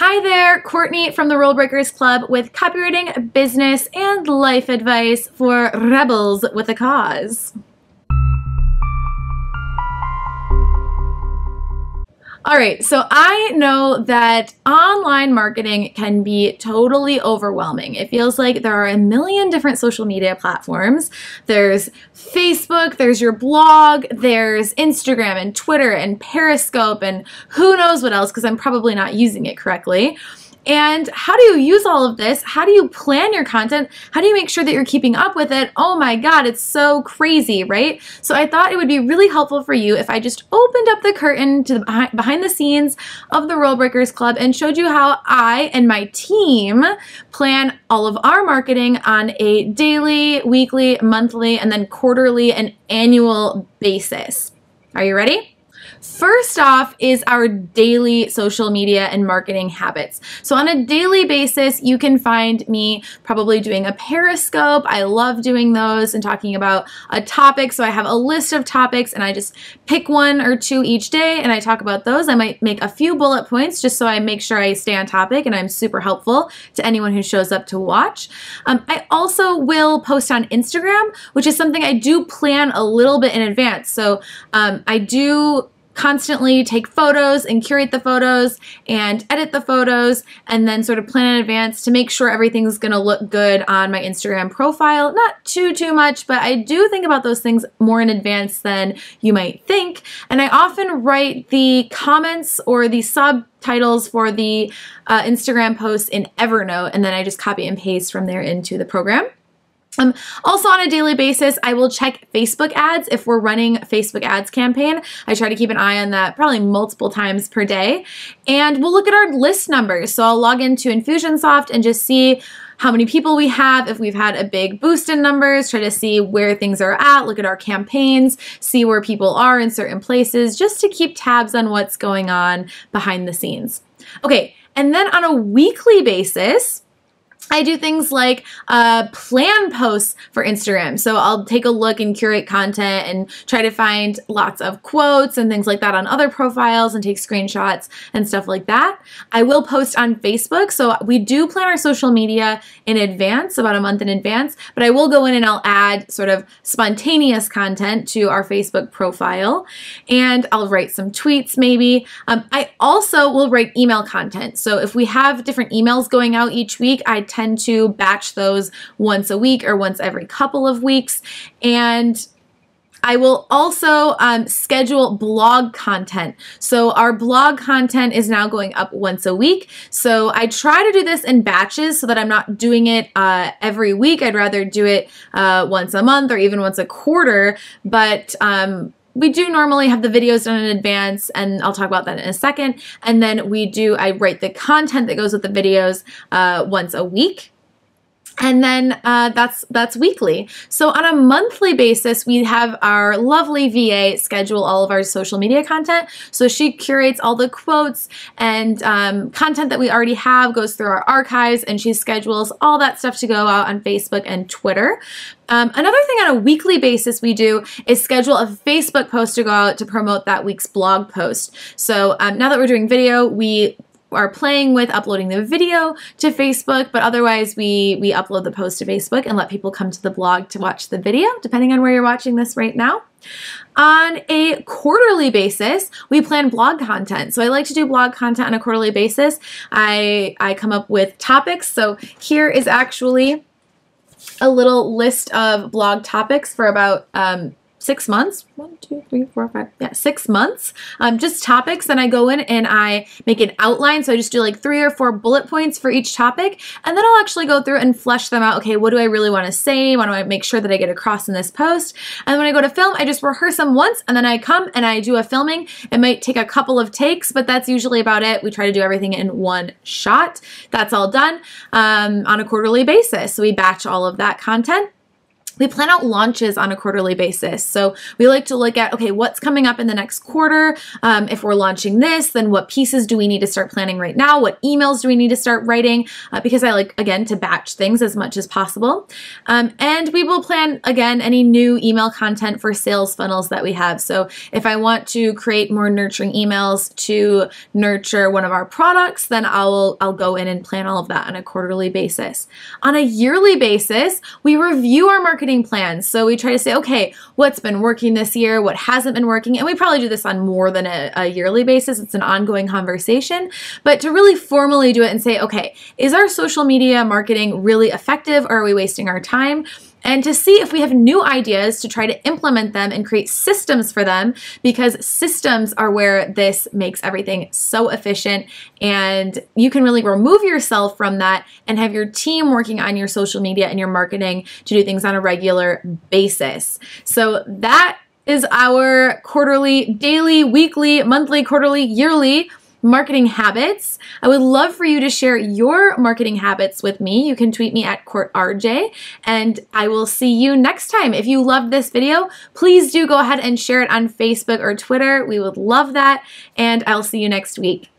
Hi there, Courtney from the Rule Breakers Club with copywriting, business, and life advice for rebels with a cause. All right, so I know that online marketing can be totally overwhelming. It feels like there are a million different social media platforms. There's Facebook, there's your blog, there's Instagram and Twitter and Periscope and who knows what else because I'm probably not using it correctly. And how do you use all of this? How do you plan your content? How do you make sure that you're keeping up with it? Oh my God, it's so crazy, right? So I thought it would be really helpful for you if I just opened up the curtain to the behind the scenes of the Rule Breakers Club and showed you how I and my team plan all of our marketing on a daily, weekly, monthly, and then quarterly and annual basis. Are you ready? First off is our daily social media and marketing habits. So on a daily basis, you can find me probably doing a Periscope. I love doing those and talking about a topic. So I have a list of topics and I just pick one or two each day and I talk about those. I might make a few bullet points just so I make sure I stay on topic and I'm super helpful to anyone who shows up to watch. I also will post on Instagram, which is something I do plan a little bit in advance. So I do constantly take photos and curate the photos and edit the photos and then sort of plan in advance to make sure everything's going to look good on my Instagram profile. Not too much, but I do think about those things more in advance than you might think. And I often write the comments or the subtitles for the Instagram posts in Evernote, and then I just copy and paste from there into the program. Also on a daily basis, I will check Facebook ads if we're running a Facebook ads campaign. I try to keep an eye on that probably multiple times per day. And we'll look at our list numbers. So I'll log into Infusionsoft and just see how many people we have, if we've had a big boost in numbers, try to see where things are at, look at our campaigns, see where people are in certain places, just to keep tabs on what's going on behind the scenes. Okay, and then on a weekly basis, I do things like plan posts for Instagram. So I'll take a look and curate content and try to find lots of quotes and things like that on other profiles and take screenshots and stuff like that. I will post on Facebook. So we do plan our social media in advance, about a month in advance, but I will go in and I'll add sort of spontaneous content to our Facebook profile. And I'll write some tweets maybe. I also will write email content. So if we have different emails going out each week, I tend to batch those once a week or once every couple of weeks. And I will also schedule blog content. So our blog content is now going up once a week. So I try to do this in batches so that I'm not doing it every week. I'd rather do it once a month or even once a quarter. But we do normally have the videos done in advance, and I'll talk about that in a second. And then I write the content that goes with the videos once a week. And then that's weekly. So on a monthly basis, we have our lovely VA schedule all of our social media content. So she curates all the quotes and content that we already have, goes through our archives, and she schedules all that stuff to go out on Facebook and Twitter. Another thing on a weekly basis we do is schedule a Facebook post to go out to promote that week's blog post. So now that we're doing video, we are playing with uploading the video to Facebook, but otherwise we upload the post to Facebook and let people come to the blog to watch the video, depending on where you're watching this right now. On a quarterly basis, we plan blog content. So I like to do blog content on a quarterly basis. I come up with topics. So here is actually a little list of blog topics for about 6 months. 1, 2, 3, 4, 5. Yeah, 6 months. Just topics. Then I go in and I make an outline. So I just do like 3 or 4 bullet points for each topic. And then I'll actually go through and flesh them out. Okay, what do I really want to say? What do I make sure that I get across in this post? And when I go to film, I just rehearse them once and then I come and I do a filming. It might take a couple of takes, but that's usually about it. We try to do everything in one shot. That's all done on a quarterly basis. So we batch all of that content. we plan out launches on a quarterly basis. So we like to look at, okay, what's coming up in the next quarter? If we're launching this, then what pieces do we need to start planning right now? What emails do we need to start writing? Because I like, again, to batch things as much as possible. And we will plan, again, any new email content for sales funnels that we have. So if I want to create more nurturing emails to nurture one of our products, then I'll go in and plan all of that on a quarterly basis. On a yearly basis, we review our marketing plans. So we try to say, okay, what's been working this year? What hasn't been working? And we probably do this on more than a yearly basis. It's an ongoing conversation, but to really formally do it and say, okay, is our social media marketing really effective, or are we wasting our time? And to see if we have new ideas to try to implement them and create systems for them, because systems are where this makes everything so efficient, and you can really remove yourself from that and have your team working on your social media and your marketing to do things on a regular basis. So that is our quarterly, daily, weekly, monthly, quarterly, yearly marketing habits. I would love for you to share your marketing habits with me. You can tweet me at CourtRJ, and I will see you next time. If you loved this video, please do go ahead and share it on Facebook or Twitter. We would love that, and I'll see you next week.